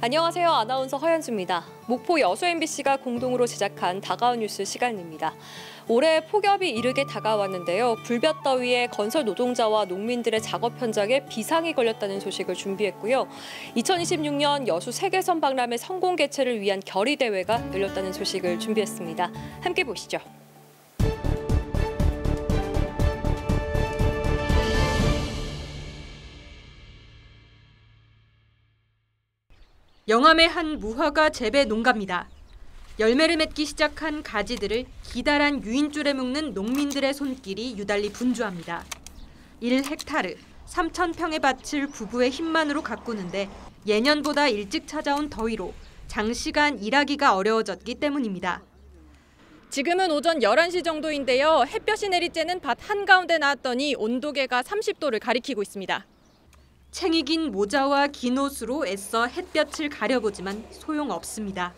안녕하세요. 아나운서 허현주입니다. 목포 여수 MBC가 공동으로 제작한 다가온 뉴스 시간입니다. 올해 폭염이 이르게 다가왔는데요. 불볕더위에 건설 노동자와 농민들의 작업 현장에 비상이 걸렸다는 소식을 준비했고요. 2026년 여수 세계선 박람회 성공 개최를 위한 결의대회가 열렸다는 소식을 준비했습니다. 함께 보시죠. 영암의 한 무화과 재배 농가입니다. 열매를 맺기 시작한 가지들을 기다란 유인줄에 묶는 농민들의 손길이 유달리 분주합니다. 1헥타르 3,000평의 밭을 부부의 힘만으로 가꾸는데 예년보다 일찍 찾아온 더위로 장시간 일하기가 어려워졌기 때문입니다. 지금은 오전 11시 정도인데요. 햇볕이 내리쬐는 밭 한가운데 나왔더니 온도계가 30도를 가리키고 있습니다. 챙이 긴 모자와 긴 옷으로 애써 햇볕을 가려보지만 소용없습니다.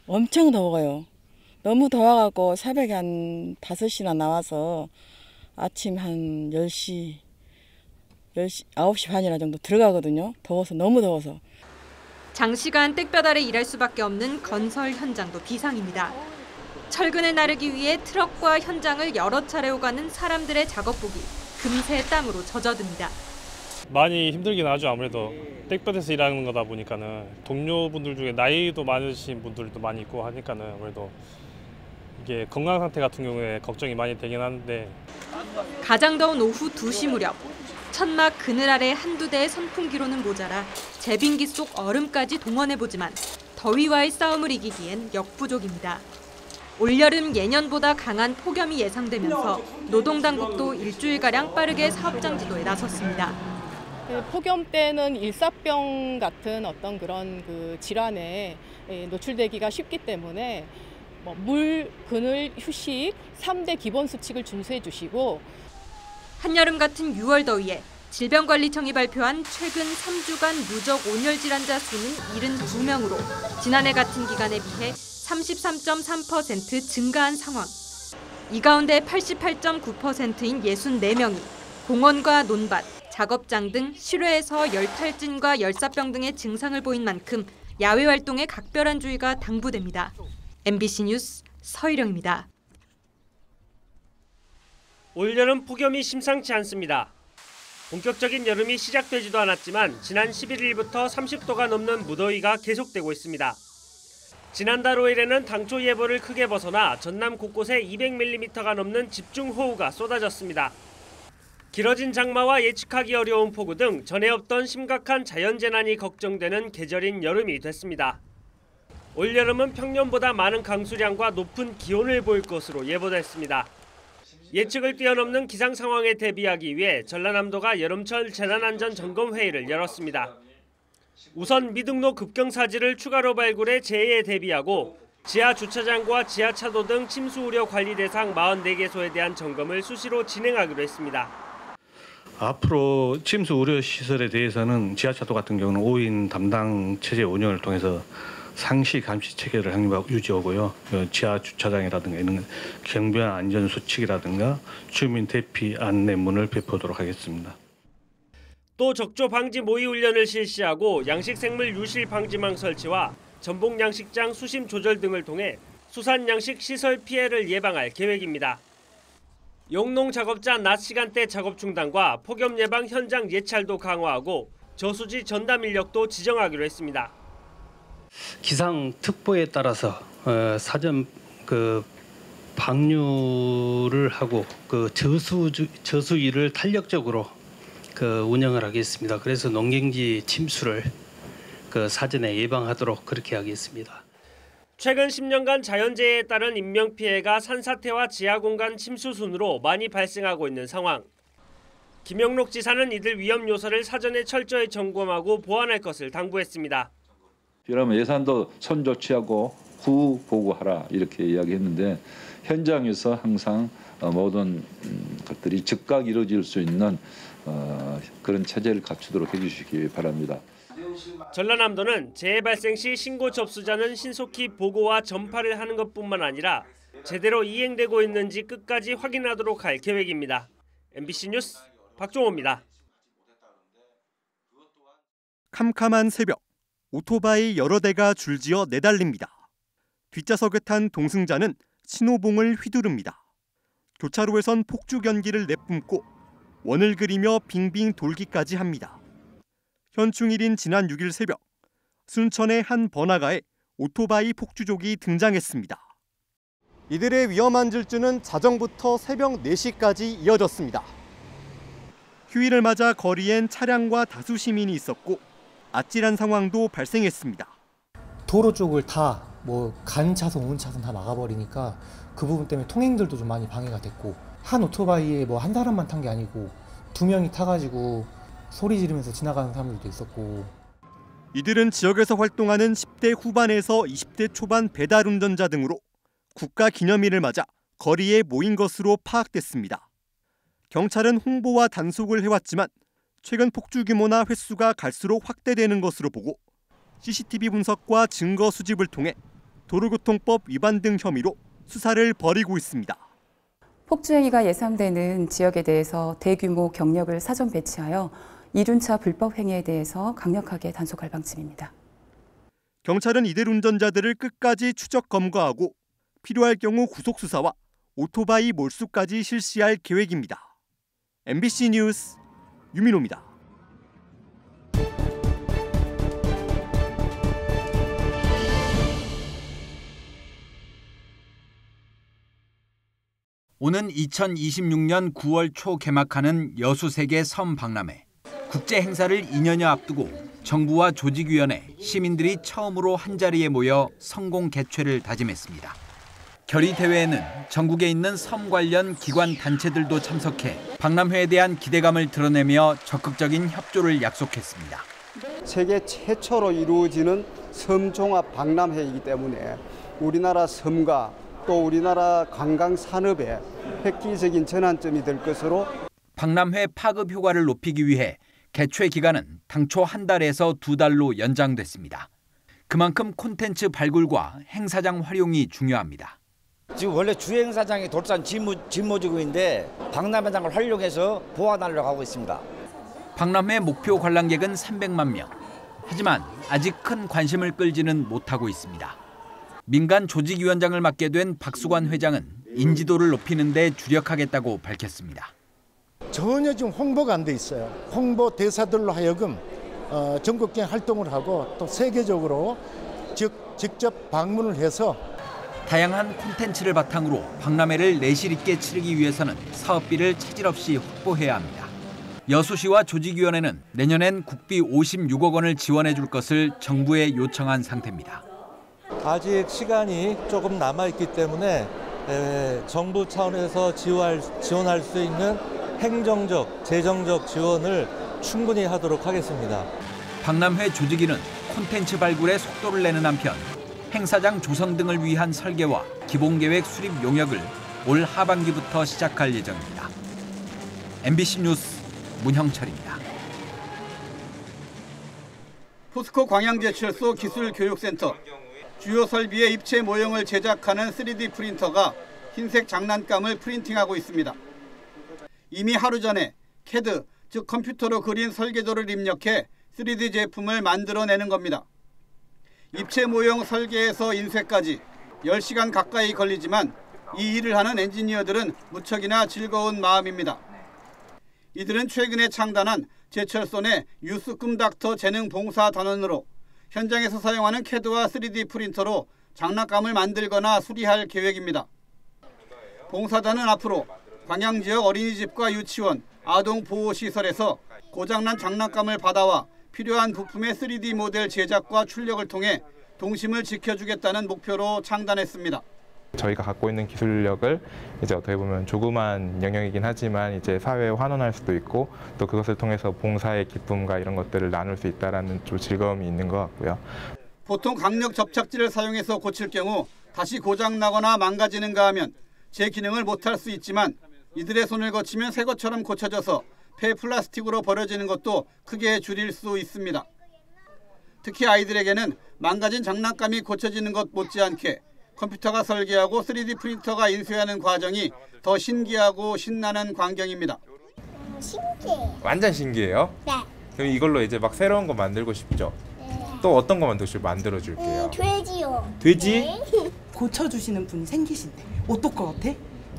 엄청 더워요. 너무 더워갖고 새벽에 한 5시나 나와서 아침 한 9시 반이나 정도 들어가거든요. 더워서, 너무 더워서. 장시간 땡볕 아래 일할 수밖에 없는 건설 현장도 비상입니다. 철근을 나르기 위해 트럭과 현장을 여러 차례 오가는 사람들의 작업복이 금세 땀으로 젖어듭니다. 많이 힘들긴 하죠. 아무래도 땡볕에서 일하는 거다 보니까는 동료분들 중에 나이도 많으신 분들도 많이 있고 하니까는 아무래도 이게 건강 상태 같은 경우에 걱정이 많이 되긴 하는데 가장 더운 오후 2시 무렵 천막 그늘 아래 한두 대의 선풍기로는 모자라 제빙기 속 얼음까지 동원해보지만 더위와의 싸움을 이기기엔 역부족입니다. 올여름 예년보다 강한 폭염이 예상되면서 노동당국도 일주일가량 빠르게 사업장 지도에 나섰습니다. 폭염 때는 일사병 같은 어떤 그런 질환에 노출되기가 쉽기 때문에 물, 그늘, 휴식 3대 기본 수칙을 준수해 주시고 한여름 같은 6월 더위에 질병관리청이 발표한 최근 3주간 누적 온열 질환자 수는 72명으로 지난해 같은 기간에 비해 33.3% 증가한 상황. 이 가운데 88.9%인 64명이 공원과 논밭, 작업장 등 실외에서 열탈진과 열사병 등의 증상을 보인 만큼 야외 활동에 각별한 주의가 당부됩니다. MBC 뉴스 서희령입니다. 올여름 폭염이 심상치 않습니다. 본격적인 여름이 시작되지도 않았지만 지난 11일부터 30도가 넘는 무더위가 계속되고 있습니다. 지난달 5일에는 당초 예보를 크게 벗어나 전남 곳곳에 200mm가 넘는 집중호우가 쏟아졌습니다. 길어진 장마와 예측하기 어려운 폭우 등 전에 없던 심각한 자연재난이 걱정되는 계절인 여름이 됐습니다. 올여름은 평년보다 많은 강수량과 높은 기온을 보일 것으로 예보됐습니다. 예측을 뛰어넘는 기상 상황에 대비하기 위해 전라남도가 여름철 재난안전점검회의를 열었습니다. 우선 미등로 급경사지를 추가로 발굴해 재해에 대비하고 지하 주차장과 지하차도 등 침수 우려 관리 대상 44개소에 대한 점검을 수시로 진행하기로 했습니다. 앞으로 침수 우려 시설에 대해서는 지하차도 같은 경우는 5인 담당 체제 운영을 통해서 상시 감시 체계를 유지하고요. 지하 주차장이라든가 이런 경비한 안전 수칙이라든가 주민 대피 안내문을 배포하도록 하겠습니다. 또 적조 방지 모의 훈련을 실시하고 양식생물 유실 방지망 설치와 전복 양식장 수심 조절 등을 통해 수산 양식 시설 피해를 예방할 계획입니다. 용농 작업자 낮 시간대 작업 중단과 폭염 예방 현장 예찰도 강화하고 저수지 전담 인력도 지정하기로 했습니다. 기상특보에 따라서 사전 방류를 하고 저수위를 탄력적으로 운영을 하겠습니다. 그래서 농경지 침수를 사전에 예방하도록 그렇게 하겠습니다. 최근 10년간 자연재해에 따른 인명피해가 산사태와 지하공간 침수 순으로 많이 발생하고 있는 상황. 김영록 지사는 이들 위험 요소를 사전에 철저히 점검하고 보완할 것을 당부했습니다. 그러면 예산도 선 조치하고 후 보고하라 이렇게 이야기했는데 현장에서 항상 모든 것들이 즉각 이루어질 수 있는 그런 체제를 갖추도록 해주시기 바랍니다. 전라남도는 재해 발생 시 신고 접수자는 신속히 보고와 전파를 하는 것뿐만 아니라 제대로 이행되고 있는지 끝까지 확인하도록 할 계획입니다. MBC 뉴스 박종호입니다. 캄캄한 새벽 오토바이 여러 대가 줄지어 내달립니다. 뒷좌석에 탄 동승자는 신호봉을 휘두릅니다. 교차로에선 폭죽 연기를 내뿜고 원을 그리며 빙빙 돌기까지 합니다. 현충일인 지난 6일 새벽, 순천의 한 번화가에 오토바이 폭주족이 등장했습니다. 이들의 위험한 질주는 자정부터 새벽 4시까지 이어졌습니다. 휴일을 맞아 거리엔 차량과 다수 시민이 있었고 아찔한 상황도 발생했습니다. 도로 쪽을 다 간 차선, 온 차선 다 막아버리니까 그 부분 때문에 통행들도 좀 많이 방해가 됐고, 한 오토바이에 한 사람만 탄 게 아니고 2명이 타가지고 소리 지르면서 지나가는 사람들도 있었고. 이들은 지역에서 활동하는 10대 후반에서 20대 초반 배달 운전자 등으로 국가 기념일을 맞아 거리에 모인 것으로 파악됐습니다. 경찰은 홍보와 단속을 해왔지만 최근 폭주 규모나 횟수가 갈수록 확대되는 것으로 보고 CCTV 분석과 증거 수집을 통해 도로교통법 위반 등 혐의로 수사를 벌이고 있습니다. 폭주 행위가 예상되는 지역에 대해서 대규모 경력을 사전 배치하여 이륜차 불법 행위에 대해서 강력하게 단속할 방침입니다. 경찰은 이들 운전자들을 끝까지 추적 검거하고 필요할 경우 구속 수사와 오토바이 몰수까지 실시할 계획입니다. MBC 뉴스 유민호입니다. 오는 2026년 9월 초 개막하는 여수세계 섬 박람회. 국제 행사를 2년여 앞두고 정부와 조직위원회, 시민들이 처음으로 한자리에 모여 성공 개최를 다짐했습니다. 결의 대회에는 전국에 있는 섬 관련 기관 단체들도 참석해 박람회에 대한 기대감을 드러내며 적극적인 협조를 약속했습니다. 세계 최초로 이루어지는 섬 종합 박람회이기 때문에 우리나라 섬과 또 우리나라 관광 산업에 획기적인 전환점이 될 것으로. 박람회 파급 효과를 높이기 위해 개최 기간은 당초 1달에서 2달로 연장됐습니다. 그만큼 콘텐츠 발굴과 행사장 활용이 중요합니다. 지금 원래 주행사장이 돌산 진모지구인데 박람회장을 활용해서 보완하려고 하고 있습니다. 박람회 목표 관람객은 300만 명. 하지만 아직 큰 관심을 끌지는 못하고 있습니다. 민간 조직위원장을 맡게 된 박수관 회장은 인지도를 높이는 데 주력하겠다고 밝혔습니다. 전혀 지금 홍보가 안 돼 있어요. 홍보 대사들로 하여금 전국적인 활동을 하고 또 세계적으로 직접 방문을 해서 다양한 콘텐츠를 바탕으로 박람회를 내실 있게 치르기 위해서는 사업비를 차질 없이 확보해야 합니다. 여수시와 조직위원회는 내년엔 국비 56억 원을 지원해 줄 것을 정부에 요청한 상태입니다. 아직 시간이 조금 남아있기 때문에 정부 차원에서 지원할 수 있는 행정적, 재정적 지원을 충분히 하도록 하겠습니다. 박람회 조직위는 콘텐츠 발굴에 속도를 내는 한편 행사장 조성 등을 위한 설계와 기본계획 수립 용역을 올 하반기부터 시작할 예정입니다. MBC 뉴스 문형철입니다. 포스코 광양제철소 기술교육센터. 주요 설비의 입체 모형을 제작하는 3D 프린터가 흰색 장난감을 프린팅하고 있습니다. 이미 하루 전에 CAD, 즉 컴퓨터로 그린 설계도를 입력해 3D 제품을 만들어내는 겁니다. 입체 모형 설계에서 인쇄까지 10시간 가까이 걸리지만 이 일을 하는 엔지니어들은 무척이나 즐거운 마음입니다. 이들은 최근에 창단한 제철소 내 유스꿈닥터 재능봉사단원으로 현장에서 사용하는 CAD와 3D 프린터로 장난감을 만들거나 수리할 계획입니다. 봉사단은 앞으로 광양 지역 어린이집과 유치원, 아동보호시설에서 고장난 장난감을 받아와 필요한 부품의 3D 모델 제작과 출력을 통해 동심을 지켜주겠다는 목표로 창단했습니다. 저희가 갖고 있는 기술력을 이제 어떻게 보면 조그만 영역이긴 하지만 이제 사회에 환원할 수도 있고 또 그것을 통해서 봉사의 기쁨과 이런 것들을 나눌 수 있다라는 좀 즐거움이 있는 것 같고요. 보통 강력 접착제를 사용해서 고칠 경우 다시 고장 나거나 망가지는가 하면 제 기능을 못할 수 있지만 이들의 손을 거치면 새 것처럼 고쳐져서 폐플라스틱으로 버려지는 것도 크게 줄일 수 있습니다. 특히 아이들에게는 망가진 장난감이 고쳐지는 것 못지않게 컴퓨터가 설계하고 3D 프린터가 인쇄하는 과정이 더 신기하고 신나는 광경입니다. 신기해요. 완전 신기해요? 네. 그럼 이걸로 이제 막 새로운 거 만들고 싶죠? 네. 또 어떤 거 만들어줄게요? 돼지요. 돼지? 네. 고쳐주시는 분이 생기신대. 어떨 것 같아?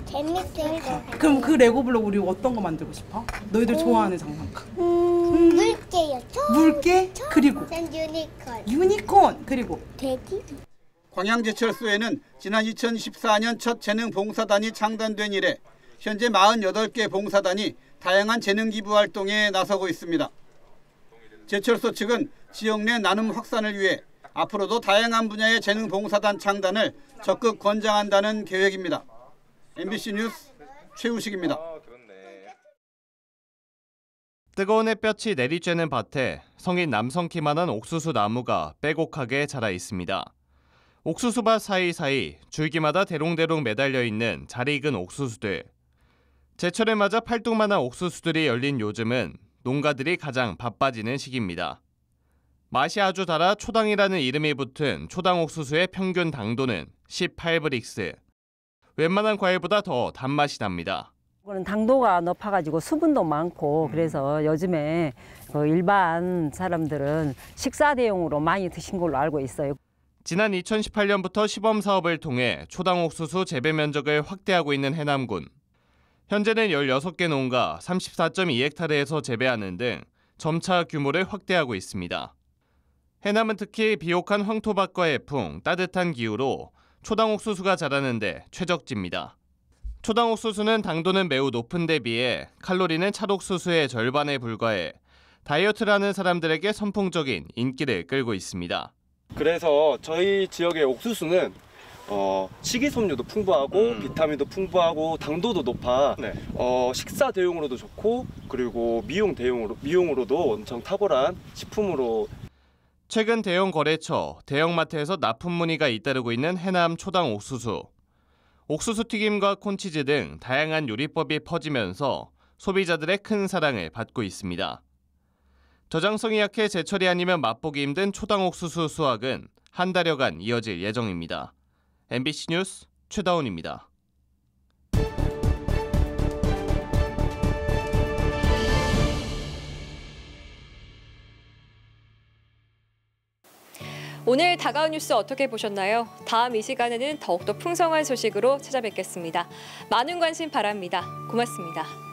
재밌을 것 같아. 그럼 그 레고블록 우리 어떤 거 만들고 싶어? 너희들 좋아하는 장난감. 물개요. 물개? 그리고 전 유니콘. 유니콘. 그리고 돼지? 광양제철소에는 지난 2014년 첫 재능 봉사단이 창단된 이래 현재 48개 봉사단이 다양한 재능 기부 활동에 나서고 있습니다. 제철소 측은 지역 내 나눔 확산을 위해 앞으로도 다양한 분야의 재능 봉사단 창단을 적극 권장한다는 계획입니다. MBC 뉴스 최우식입니다. 뜨거운 햇볕이 내리쬐는 밭에 성인 남성 키만한 옥수수 나무가 빼곡하게 자라 있습니다. 옥수수밭 사이사이 줄기마다 대롱대롱 매달려 있는 잘 익은 옥수수들. 제철을 맞아 팔뚝만한 옥수수들이 열린 요즘은 농가들이 가장 바빠지는 시기입니다. 맛이 아주 달아 초당이라는 이름이 붙은 초당 옥수수의 평균 당도는 18브릭스. 웬만한 과일보다 더 단맛이 납니다. 이거는 당도가 높아가지고 수분도 많고 그래서 요즘에 일반 사람들은 식사 대용으로 많이 드신 걸로 알고 있어요. 지난 2018년부터 시범 사업을 통해 초당 옥수수 재배 면적을 확대하고 있는 해남군. 현재는 16개 농가 34.2헥타르에서 재배하는 등 점차 규모를 확대하고 있습니다. 해남은 특히 비옥한 황토밭과 해풍, 따뜻한 기후로 초당 옥수수가 자라는데 최적지입니다. 초당 옥수수는 당도는 매우 높은 데 비해 칼로리는 찰옥수수의 절반에 불과해 다이어트를 하는 사람들에게 선풍적인 인기를 끌고 있습니다. 그래서 저희 지역의 옥수수는 식이섬유도 풍부하고 비타민도 풍부하고 당도도 높아 식사 대용으로도 좋고 그리고 미용으로도 엄청 탁월한 식품으로. 최근 대형 거래처, 대형마트에서 납품 문의가 잇따르고 있는 해남 초당 옥수수. 옥수수 튀김과 콘치즈 등 다양한 요리법이 퍼지면서 소비자들의 큰 사랑을 받고 있습니다. 저장성이 약해 제철이 아니면 맛보기 힘든 초당 옥수수 수확은 한 달여간 이어질 예정입니다. MBC 뉴스 최다운입니다. 오늘 다가온 뉴스 어떻게 보셨나요? 다음 이 시간에는 더욱더 풍성한 소식으로 찾아뵙겠습니다. 많은 관심 바랍니다. 고맙습니다.